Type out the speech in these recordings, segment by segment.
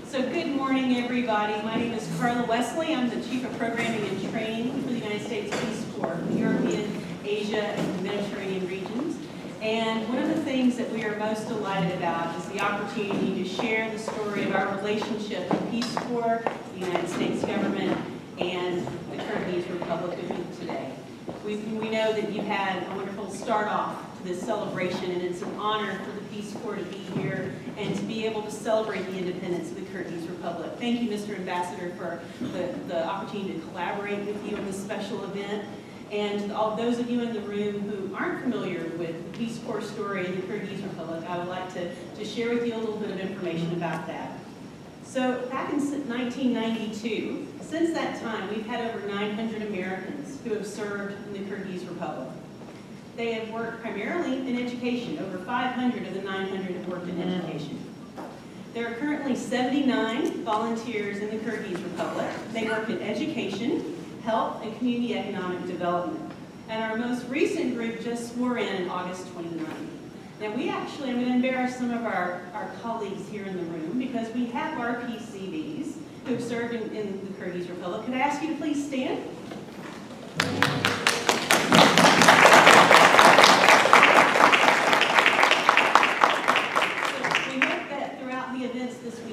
So good morning, everybody. My name is Karla Wesley. I'm the Chief of Programming and Training for the United States Peace Corps, the European, Asia, and the Mediterranean regions. And one of the things that we are most delighted about is the opportunity to share the story of our relationship with the Peace Corps, the United States government, and the Kyrgyz Republic with you today. We know that you've had a wonderful start off to this celebration, and it's an honor for the Peace Corps to be here and to be able to celebrate the independence of the Kyrgyz Republic. Thank you, Mr. Ambassador, for the opportunity to collaborate with you on this special event. And all those of you in the room who aren't familiar with the Peace Corps story in the Kyrgyz Republic, I would like to share with you a little bit of information about that. So back in 1992, since that time, we've had over 900 Americans who have served in the Kyrgyz Republic. They have worked primarily in education. Over 500 of the 900 have worked in education. There are currently 79 volunteers in the Kyrgyz Republic. They work in education, health, and community economic development. And our most recent group just swore in August 29th. Now I'm going to embarrass some of our colleagues here in the room because we have our PCVs who have served in the Kyrgyz Republic. Could I ask you to please stand?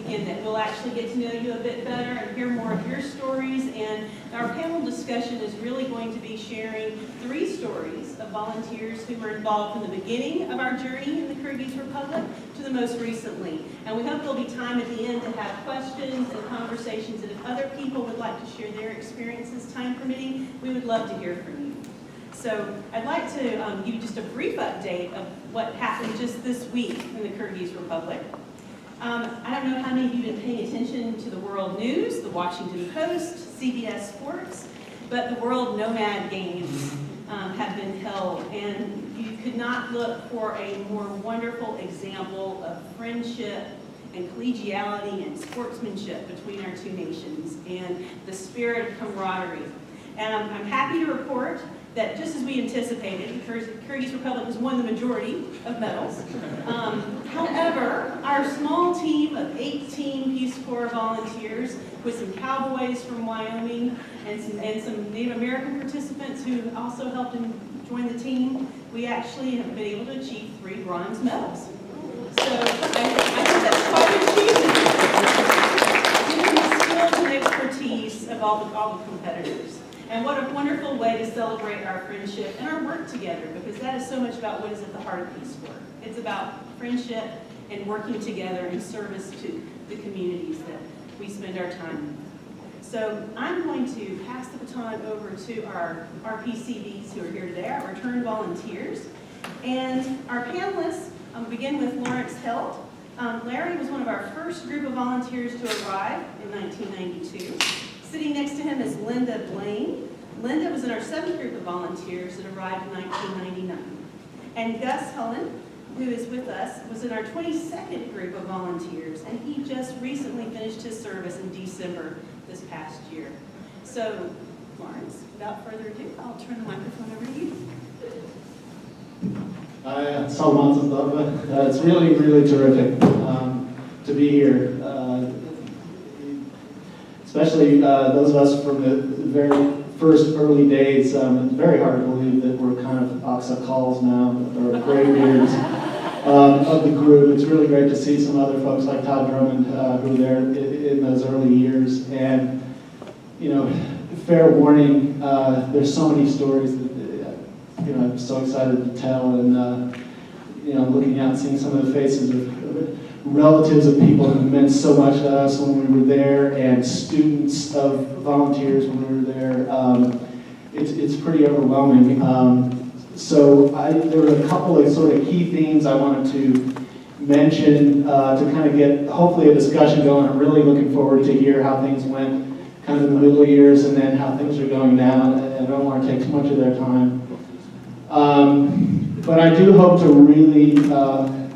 That we'll actually get to know you a bit better and hear more of your stories. And our panel discussion is really going to be sharing 3 stories of volunteers who were involved from the beginning of our journey in the Kyrgyz Republic to the most recently. And we hope there'll be time at the end to have questions and conversations. And if other people would like to share their experiences, time permitting, we would love to hear from you. So I'd like to give you just a brief update of what happened just this week in the Kyrgyz Republic. I don't know how many of you have been paying attention to the world news, the Washington Post, CBS Sports, but the World Nomad Games have been held, and you could not look for a more wonderful example of friendship and collegiality and sportsmanship between our two nations and the spirit of camaraderie. And I'm happy to report that just as we anticipated, the Kyrgyz Republic has won the majority of medals. However, our small team of 18 Peace Corps volunteers with some cowboys from Wyoming and some Native American participants who also helped join the team, we actually have been able to achieve 3 bronze medals. So I think that's quite achievement, given the skills and expertise of all the competitors. And what a wonderful way to celebrate our friendship and our work together, because that is so much about what is at the heart of Peace Corps. It's about friendship and working together in service to the communities that we spend our time in. So I'm going to pass the baton over to our PCVs who are here today, our returned volunteers. And our panelists begin with Lawrence Held. Larry was one of our first group of volunteers to arrive in 1992. Sitting next to him is Linda Blaine. Linda was in our 7th group of volunteers that arrived in 1999. And Gus Hulin, who is with us, was in our 22nd group of volunteers, and he just recently finished his service in December this past year. So, Lawrence, without further ado, I'll turn the microphone over to you. It's really, really terrific to be here. Especially those of us from the very first early days. It's very hard to believe that we're kind of oxacals now, or graybeards of the group. It's really great to see some other folks like Todd Drummond who were there in those early years. And, you know, fair warning, there's so many stories that, I'm so excited to tell. And, looking out and seeing some of the faces of relatives of people who meant so much to us when we were there, and students of volunteers when we were there. It's pretty overwhelming. So there were a couple of sort of key themes I wanted to mention to kind of get hopefully a discussion going. I'm really looking forward to hear how things went kind of in the middle years and then how things are going now. And I don't want to take too much of their time. But I do hope to really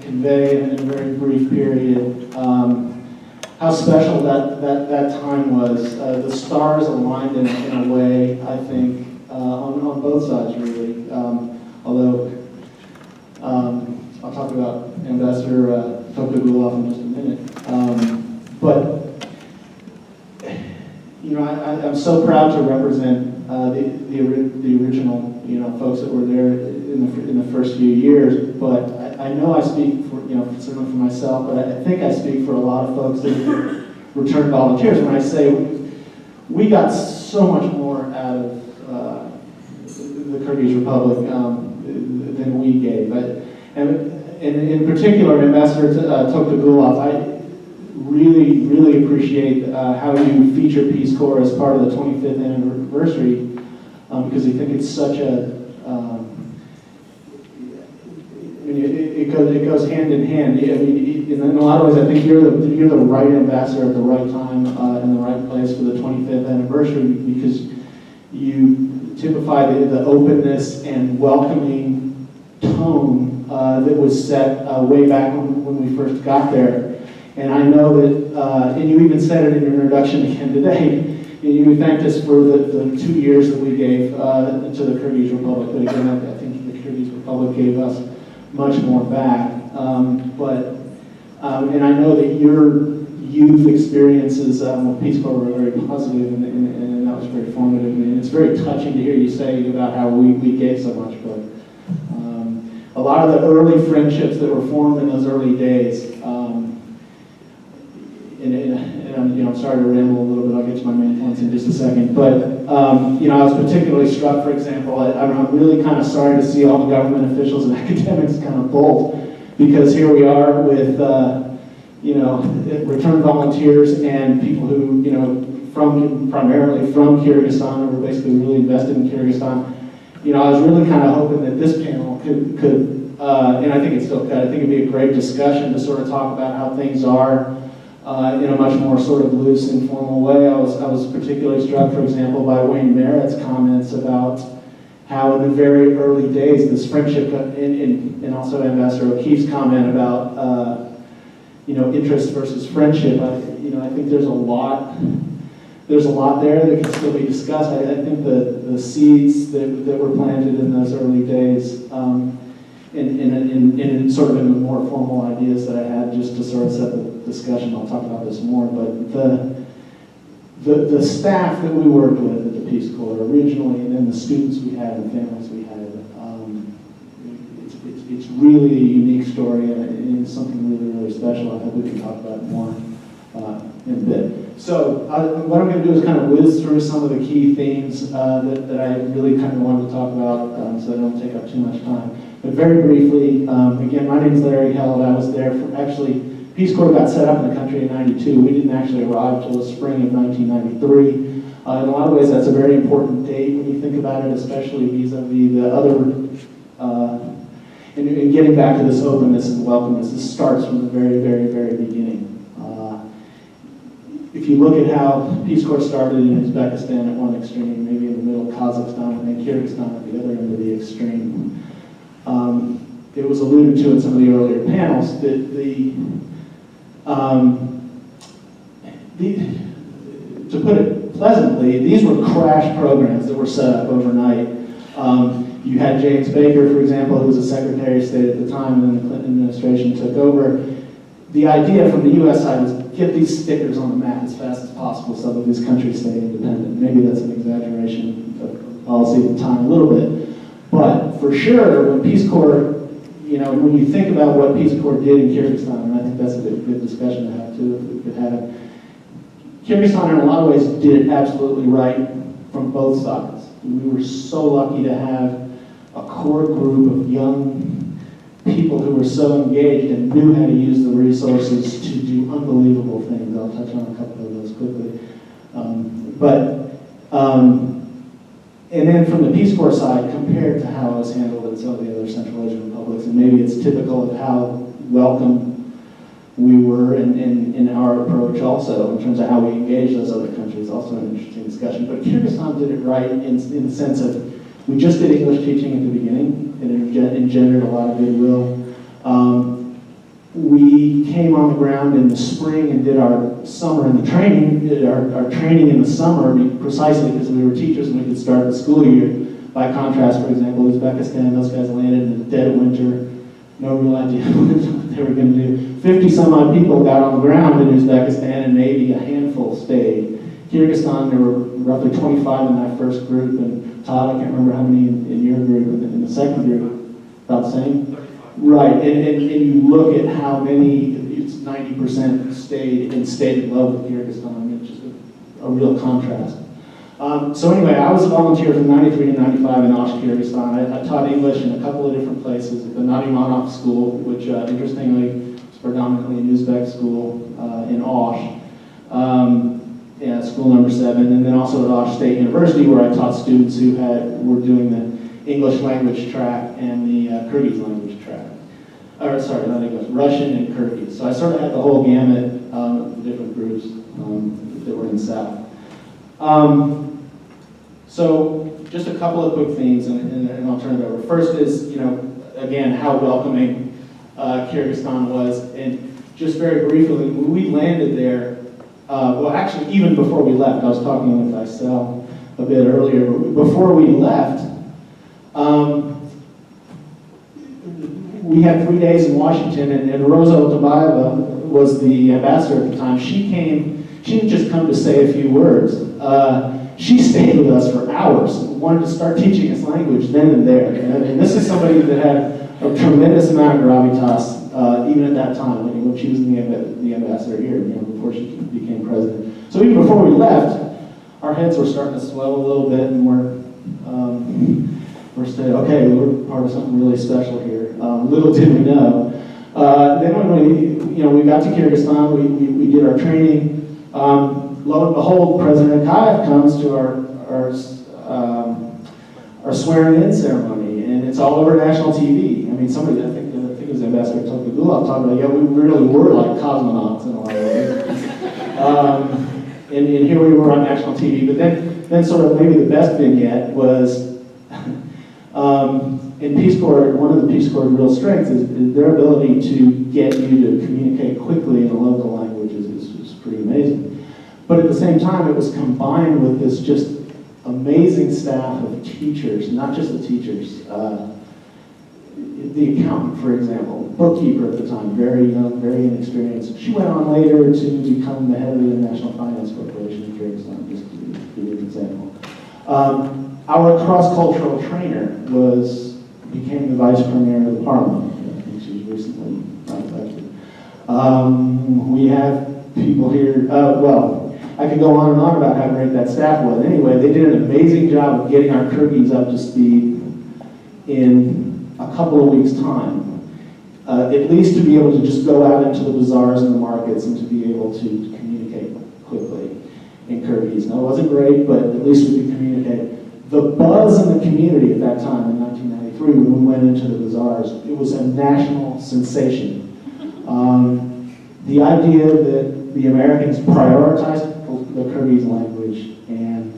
convey in a very brief period how special that time was. The stars aligned in a way, I think, on both sides, really. Although I'll talk about Ambassador Tokyo in just a minute. But I'm so proud to represent the original, folks that were there in the first few years. But I know I speak for, certainly for myself, but I think I speak for a lot of folks that return volunteers when I say we got so much more out of the Kyrgyz Republic than we gave. And in particular, Ambassador Toktagulov, I really appreciate how you feature Peace Corps as part of the 25th anniversary, because I think it's such a, it goes hand in hand. In a lot of ways, I think you're the right ambassador at the right time in the right place for the 25th anniversary, because you typify the openness and welcoming tone that was set way back when we first got there. And I know that, and you even said it in your introduction again today, you thanked us for the 2 years that we gave to the Kyrgyz Republic. But again, I think the Kyrgyz Republic gave us much more back. And I know that your youth experiences with Peace Corps were very positive, and that was very formative. And it's very touching to hear you say about how we gave so much. But a lot of the early friendships that were formed in those early days, and I'm sorry to ramble a little bit, I'll get to my main points in just a second, but I was particularly struck, for example, I'm really kind of sorry to see all the government officials and academics kind of bolt, because here we are with return volunteers and people who, primarily from Kyrgyzstan, who were basically really invested in Kyrgyzstan. I was really kind of hoping that this panel could, and I think it still could, I think it'd be a great discussion to sort of talk about how things are in a much more sort of loose, informal way. I was particularly struck, for example, by Wayne Merritt's comments about how in the very early days this friendship, and also Ambassador O'Keefe's comment about interest versus friendship. I think there's a lot there that can still be discussed. I think the seeds that were planted in those early days, in sort of in the more formal ideas that I had, just to sort of set the discussion. I'll talk about this more, but the staff that we worked with at the Peace Corps originally, and then the students we had and families we had, it's really a unique story, and it's something really special. I hope we can talk about it more in a bit. So what I'm going to do is kind of whiz through some of the key themes that I really kind of wanted to talk about, so I don't take up too much time. But very briefly, again, my name is Larry Held. I was there for, actually, Peace Corps got set up in the country in '92. We didn't actually arrive till the spring of 1993. In a lot of ways, that's a very important date when you think about it, especially vis-a-vis the other, and getting back to this openness and welcomeness. This starts from the very, very, very beginning. If you look at how Peace Corps started in Uzbekistan at one extreme, maybe in the middle Kazakhstan, and then Kyrgyzstan at the other end of the extreme, it was alluded to in some of the earlier panels that to put it pleasantly, these were crash programs that were set up overnight. You had James Baker, for example, who was a Secretary of State at the time, and then the Clinton administration took over. The idea from the U.S. side was get these stickers on the map as fast as possible so that these countries stay independent. Maybe that's an exaggeration of policy at the time a little bit. But for sure, when Peace Corps, when you think about what Peace Corps did in Kyrgyzstan, and I think that's a good discussion to have too, if we could have it. Kyrgyzstan, in a lot of ways, did it absolutely right from both sides. We were so lucky to have a core group of young people who were so engaged and knew how to use the resources to do unbelievable things. I'll touch on a couple of those quickly. And then from the Peace Corps side, compared to how it was handled in some of the other Central Asian republics, and maybe it's typical of how welcome we were in our approach also, in terms of how we engage those other countries, also an interesting discussion. But Kyrgyzstan did it right in the sense of, we just did English teaching at the beginning, and it engendered a lot of goodwill. We came on the ground in the spring and did our summer in the training, did our training in the summer precisely because we were teachers and we could start the school year. By contrast, for example, Uzbekistan, those guys landed in the dead of winter, no real idea what they were going to do. 50 some odd people got on the ground in Uzbekistan, and maybe a handful stayed Kyrgyzstan, there were roughly 25 in that first group, and Todd, I can't remember how many in your group, in the second group, about the same? 35. Right, and you look at how many, it's 90% stayed in love with Kyrgyzstan, which is a real contrast. So anyway, I was a volunteer from 93 to 95 in Osh, Kyrgyzstan. I taught English in a couple of different places, at the Nadimanov School, which interestingly is predominantly an Uzbek school in Osh. Yeah, school number 7, and then also at Osh State University, where I taught students who were doing the English language track and the Kyrgyz language track. Or sorry, not English, Russian and Kyrgyz. So I sort of had the whole gamut of the different groups that were in the South. So just a couple of quick themes, and I'll turn it over. First is, again, how welcoming Kyrgyzstan was, and just very briefly, when we landed there, well, actually, even before we left, I was talking with Isel a bit earlier. Before we left, we had 3 days in Washington, and Rosa Otabayeva was the ambassador at the time. She didn't just come to say a few words. She stayed with us for hours, wanted to start teaching us language then and there. And this is somebody that had a tremendous amount of gravitas, even at that time, when she was the ambassador here, before she became president. So even before we left, our heads were starting to swell a little bit, and we're saying, okay, we're part of something really special here. Little did we know. Then when we got to Kyrgyzstan, we did our training. Lo and behold, President Akayev comes to our swearing-in ceremony, and it's all over national TV. I mean, somebody, I think it was Ambassador Tokagulov talking about, yeah, we really were like cosmonauts in a lot of ways. And here we were on national TV. But then sort of maybe the best vignette was in Peace Corps. One of the Peace Corps' real strengths is their ability to get you to communicate quickly in a local language is pretty amazing. But at the same time, it was combined with this just amazing staff of teachers, not just the teachers. The accountant, for example, bookkeeper at the time, very young, very inexperienced. She went on later to become the head of the International Finance Corporation in Kyrgyzstan, just to give you an example. Our cross-cultural trainer became the vice premier of the Parliament. I think she was recently elected. We have people here, I could go on and on about how great that staff was. Anyway, they did an amazing job of getting our Kyrgyz up to speed in a couple of weeks' time, at least to be able to just go out into the bazaars and the markets and to be able to communicate quickly in Kyrgyz. Now, it wasn't great, but at least we could communicate. The buzz in the community at that time, in 1993, when we went into the bazaars, it was a national sensation. The idea that the Americans prioritized the Kyrgyz language and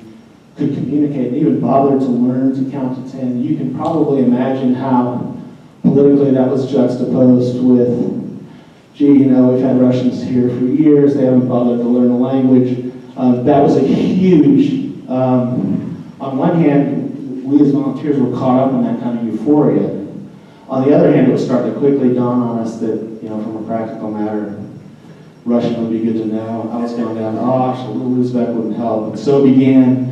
could communicate and even bothered to learn to count to 10, you can probably imagine how politically that was juxtaposed with, we've had Russians here for years, they haven't bothered to learn the language. That was a huge, on one hand, we as volunteers were caught up in that kind of euphoria. On the other hand, it was starting to quickly dawn on us that, from a practical matter, Russian would be good to know. I was going down to Osh, a little Uzbek wouldn't help. And so began,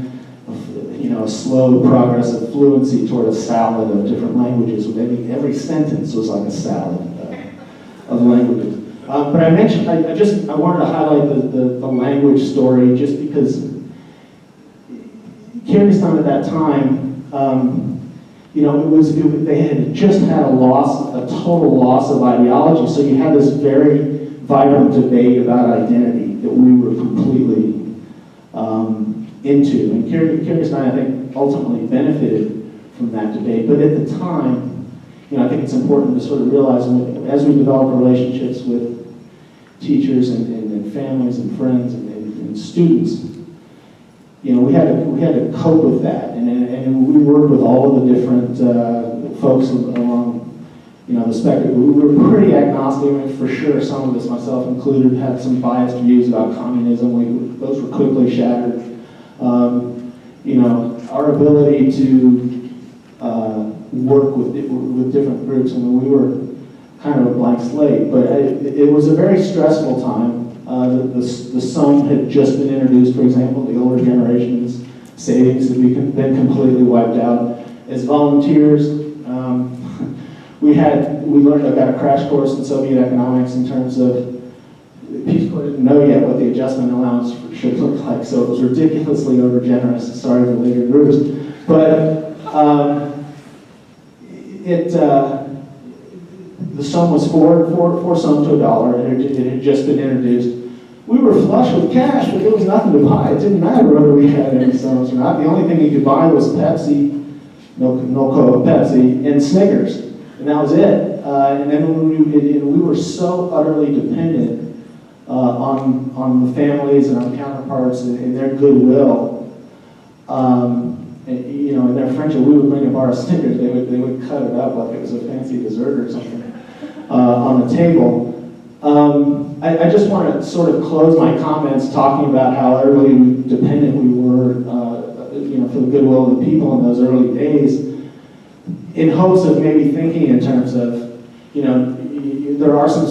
a slow progress of fluency toward a salad of different languages. Every sentence was like a salad of languages. But I mentioned, I wanted to highlight the language story just because Kyrgyzstan at that time, they had just had a total loss of ideology. So you had this very vibrant debate about identity that we were completely into. And Kyrgyzstan, I think, ultimately benefited from that debate. But at the time, I think it's important to sort of realize as we develop relationships with teachers and families and friends and students, we had to cope with that. And we worked with all of the different folks along the spectrum. We were pretty agnostic. I mean, for sure, some of us, myself included, had some biased views about communism. Those were quickly shattered. Our ability to work with different groups. I mean, we were kind of a blank slate, but it was a very stressful time. The sum had just been introduced, for example. The older generation's savings had been completely wiped out. As volunteers, we learned about a crash course in Soviet economics in terms of Peace Corps didn't know yet what the adjustment allowance should look like, so it was ridiculously overgenerous. Sorry for later groups, but the sum was four sum to $1. It had just been introduced. We were flush with cash, but there was nothing to buy. It didn't matter whether we had any sums or not. The only thing you could buy was Pepsi, no Coke, Pepsi, and Snickers, and that was it. And then we were so utterly dependent on the families and our counterparts and their goodwill, and their friendship. We would bring a bar of Snickers. They would cut it up like it was a fancy dessert or something on the table. I just want to sort of close my comments talking about how utterly dependent we were, for the goodwill of the people in those early days, in hopes of maybe thinking in terms of, there are some,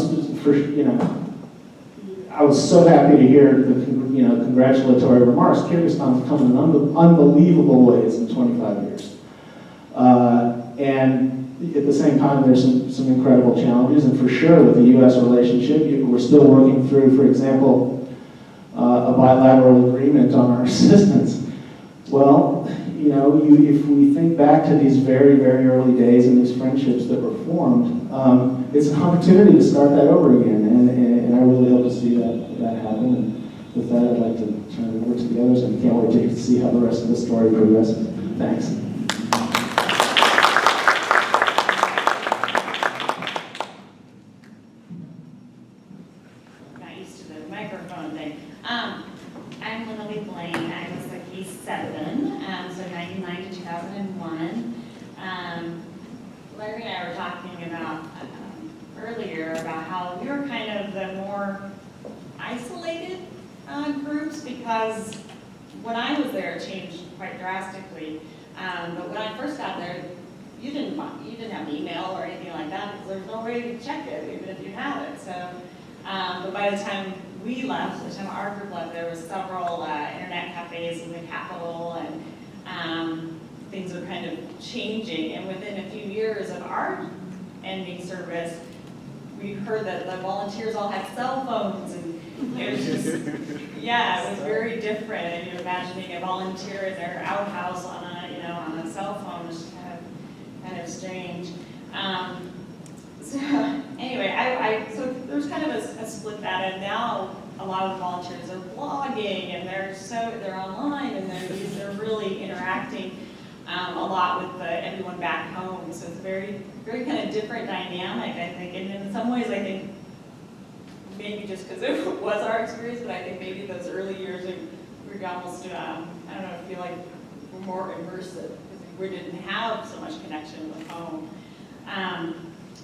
I was so happy to hear the congratulatory remarks. Kyrgyzstan's come in unbelievable ways in 25 years. And at the same time, there's some incredible challenges, and for sure with the U.S. relationship, we're still working through, for example, a bilateral agreement on our assistance. Well, if we think back to these very, very early days and these friendships that were formed, it's an opportunity to start that over again, and I really hope to see that happen. And with that, I'd like to turn it over to the others, and can't wait to see how the rest of the story progresses. Thanks. I'm Blaine. I was like E7, so 99 to 2001. Larry and I were talking about earlier about how we were kind of the more isolated groups, because when I was there, it changed quite drastically. But when I first got there, you didn't have email or anything like that, because there was no way to check it, even if you had it. So, but by the time we left, by the time our group left, there was several internet cafes in the capital, and things were kind of changing. And within a few years of our ending service, we heard that the volunteers all had cell phones, and it was just, yeah, it was very different. And you're imagining a volunteer in their outhouse on a cell phone was kind of strange. So anyway, so there's kind of a split that, and now a lot of the volunteers are blogging, and they're online, and they're really interacting a lot with everyone back home. So it's a very, very kind of different dynamic, I think. And in some ways, I think maybe just because it was our experience, but I think maybe those early years we almost, I don't know, feel like we're more immersive because we didn't have so much connection with home.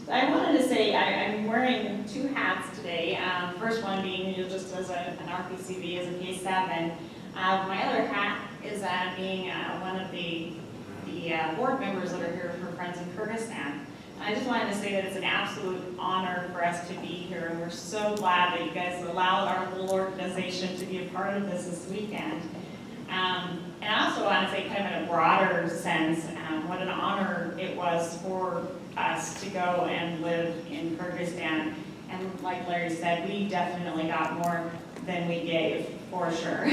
I wanted to say I'm wearing two hats today. First one being just as an RPCV, as a K7. My other hat is being one of the board members that are here for Friends in Kyrgyzstan. I just wanted to say that it's an absolute honor for us to be here, and we're so glad that you guys allowed our little organization to be a part of this weekend. And I also want to say, kind of in a broader sense, what an honor it was for us to go and live in Kyrgyzstan. And like Larry said, we definitely got more than we gave, for sure.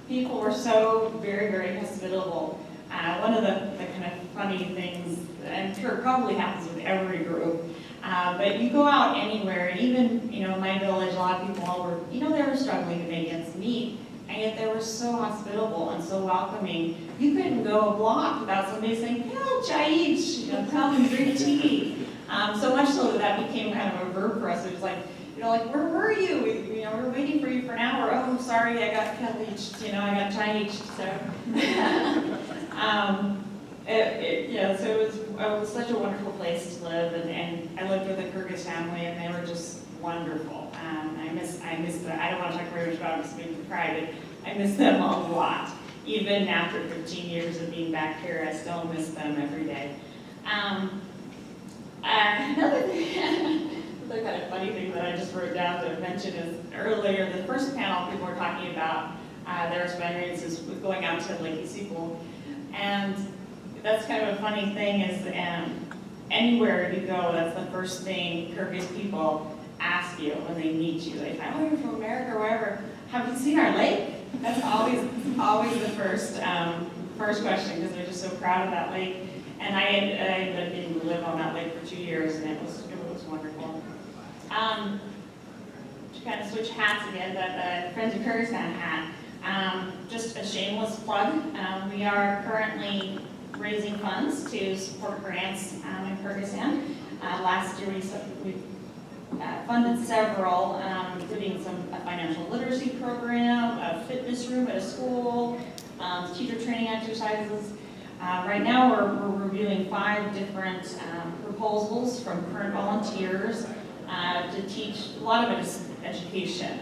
People were so very, very hospitable. One of the kind of funny things, I'm sure it probably happens with every group, but you go out anywhere, and even, in my village, a lot of people were, they were struggling to make ends meet, and yet they were so hospitable and so welcoming. You couldn't go a block without somebody saying, chai, come and drink tea. So much so that became kind of a verb for us. It was like, where were you? We were waiting for you for an hour. Oh, sorry, I got keliched, I got chai. So it was such a wonderful place to live, and I lived with a Kyrgyz family, and they were just wonderful. I miss them. I don't want to talk very much about it because it makes me cry, but I miss them a lot. Even after 15 years of being back here, I still miss them every day. Another thing, The kind of funny thing that I just wrote down to mention is earlier, the first panel, people were talking about their experiences with going out to Lake Issyk. And that's kind of a funny thing is anywhere you go, that's the first thing Kyrgyz people ask you when they meet you. They say, oh, you're from America or wherever. Have you seen our lake? That's always the first question, because they're just so proud of that lake. And I ended up getting to live on that lake for 2 years, and it was wonderful. To kind of switch hats again, the Friends of Kyrgyzstan hat. Just a shameless plug. We are currently raising funds to support grants in Kyrgyzstan. Last year we funded several, including a financial literacy program, a fitness room at a school, teacher training exercises. Right now we're reviewing 5 different proposals from current volunteers to teach, a lot of it is education.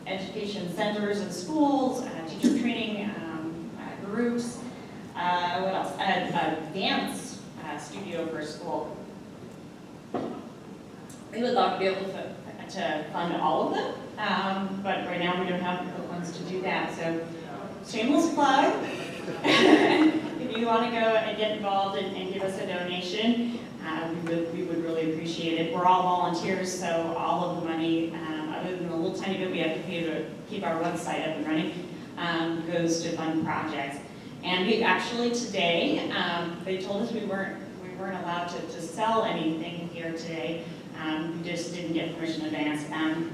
Education centers in schools, teacher training groups, what else? A dance studio for a school. We would love to be able to fund all of them, but right now we don't have the funds to do that. So, shameless plug. If you want to go and get involved and give us a donation, we would really appreciate it. We're all volunteers, so all of the money, other than a little tiny bit we have to pay to keep our website up and running, goes to fund projects. And we actually today, they told us we weren't allowed to sell anything here today. We just didn't get permission in advance.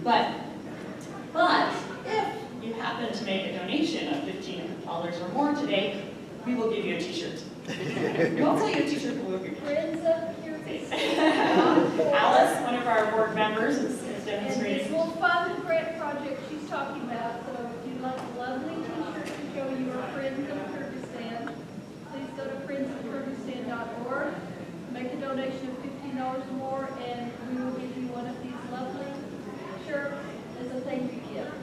But if you happen to make a donation of $15 or more today, we will give you a t-shirt. We won't tell you a t-shirt, but we'll give you Friends of Kyrgyz. Alice, one of our board members, is And demonstrating. this will fund the grant project she's talking about, so if you'd like a lovely t-shirt to show you are Friends of Kyrgyzstan, please go to friendsofkyrgyzstan.org, make a donation of $15 or more, and we will give you one of these lovely shirts as a thank you gift.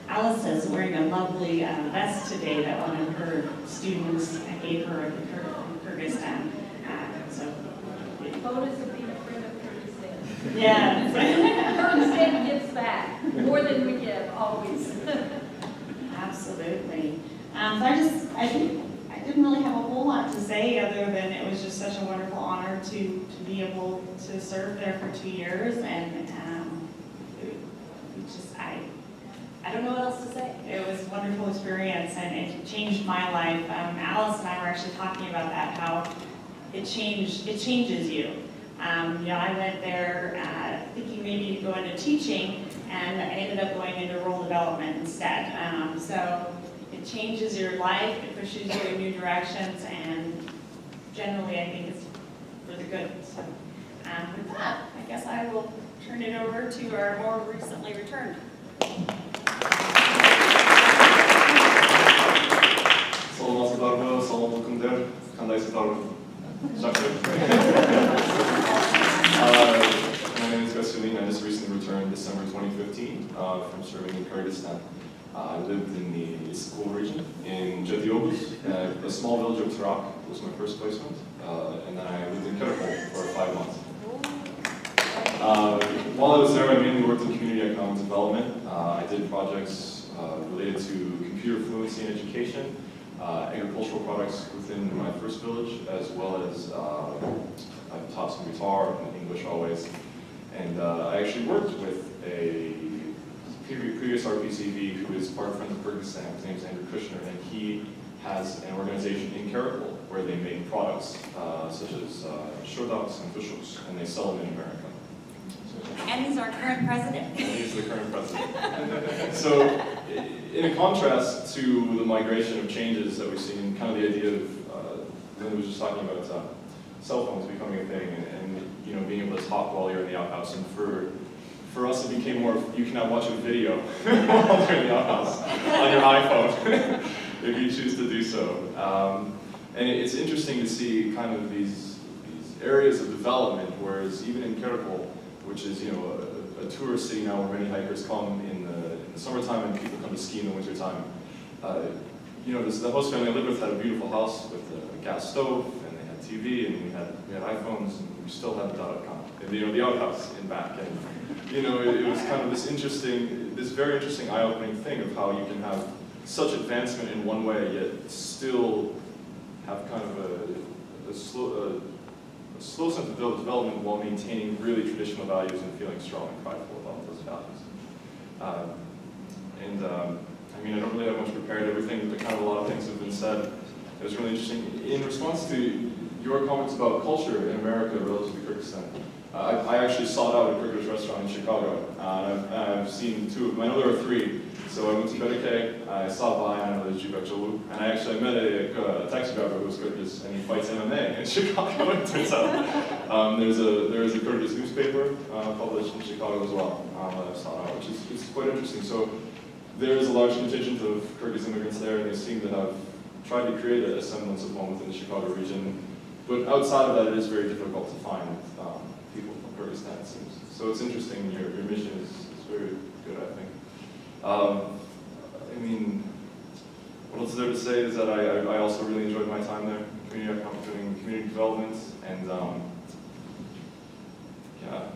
Alice is wearing a lovely vest today that one of her students gave her in Kyrgyzstan. So, Bonus of being a friend of Kyrgyzstan. yeah. Kyrgyzstan gives back, more than we give, always. Absolutely. So I didn't really have a whole lot to say other than it was just such a wonderful honor to be able to serve there for 2 years, and I don't know what else to say. It was a wonderful experience, and it changed my life. Alice and I were actually talking about that, how it changes you. I went there thinking maybe to go into teaching, and I ended up going into rural development instead. So it changes your life, it pushes you in new directions, and generally I think it's for the good. So with that, I guess I will turn it over to our more recently returned. Саламатсыздарбы, саламалейкумдер, кандайсыздар? Жақсы. My name is Wesley. I just recently returned December 2015 from serving in Kyrgyzstan. I lived in the Issyk region in Oblast. A small village of Tarak was my first placement, and then I lived in Kyrgyzstan for 5 months. While I was there, I mainly worked in community economic development. I did projects related to computer fluency in education, agricultural products within my first village, as well as I taught some guitar and English always. And I actually worked with a previous RPCV who is part friend of Kyrgyzstan. His name is Andrew Kushner, and he has an organization in Kyrgyz where they make products such as shodoks and fushuks, and they sell them in America. And he's our current president. He's the current president. So, in a contrast to the migration of changes that we've seen, kind of the idea of, Linda was just talking about cell phones becoming a thing, and being able to talk while you're in the outhouse. And for us, it became more of, you can now watch a video while you're in the outhouse on your iPhone, if you choose to do so. And it's interesting to see kind of these areas of development, whereas even in Kyrgyz, which is a tourist city now where many hikers come in the summertime and people come to ski in the wintertime. the host family I lived with had a beautiful house with a gas stove, and they had TV, and we had iPhones, and we still had .com, and the outhouse in back, and it was kind of this very interesting eye-opening thing of how you can have such advancement in one way, yet still have kind of a slow sense of development while maintaining really traditional values and feeling strong and prideful about those values. I don't really have much prepared. A lot of things have been said. It was really interesting. In response to your comments about culture in America relative to Kyrgyzstan, I actually sought out a Kyrgyz restaurant in Chicago. I've seen two of them. I know there are three. So I went to Bedeke, I saw by, I know there's Jibekjalu, and I met a taxi driver who was Kyrgyz, and he fights MMA in Chicago, it turns out. There is a Kyrgyz newspaper published in Chicago as well, that I've sought out, which is quite interesting. So there is a large contingent of Kyrgyz immigrants there, and they seem to have tried to create a semblance of one within the Chicago region. But outside of that, it is very difficult to find people from Kyrgyzstan, it seems. So it's interesting, your mission is very good, I think. What else is there to say is that I also really enjoyed my time there, doing community development, and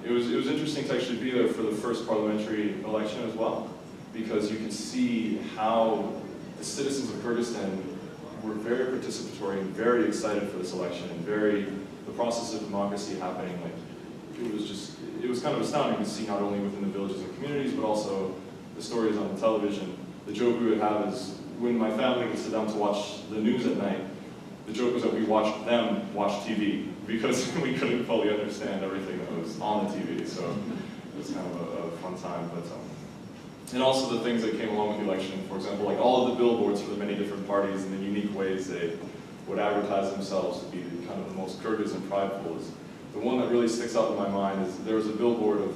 it was interesting to actually be there for the first parliamentary election as well, because you can see how the citizens of Kyrgyzstan were very participatory and very excited for this election, and the process of democracy happening. It was kind of astounding to see not only within the villages and communities, but also the stories on the television. The joke we would have is when my family would sit down to watch the news at night, the joke was that we watched them watch TV because we couldn't fully understand everything that was on the TV. So it was kind of a fun time. And also the things that came along with the election, for example, like all of the billboards for the many different parties and the unique ways they would advertise themselves to be kind of the most Kyrgyz and prideful. The one that really sticks out in my mind is there was a billboard of,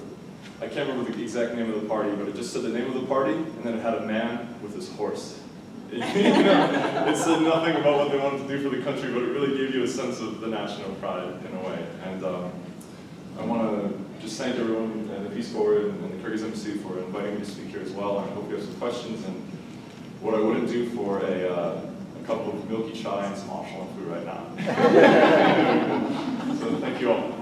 I can't remember the exact name of the party, but it just said the name of the party, and then it had a man with his horse. It said nothing about what they wanted to do for the country, but it really gave you a sense of the national pride in a way. And I want to just thank everyone at the Peace Corps and the Kyrgyz Embassy for inviting me to speak here as well. And I hope you have some questions. And what I wouldn't do for a cup of milky chai and some optional food right now. So thank you all.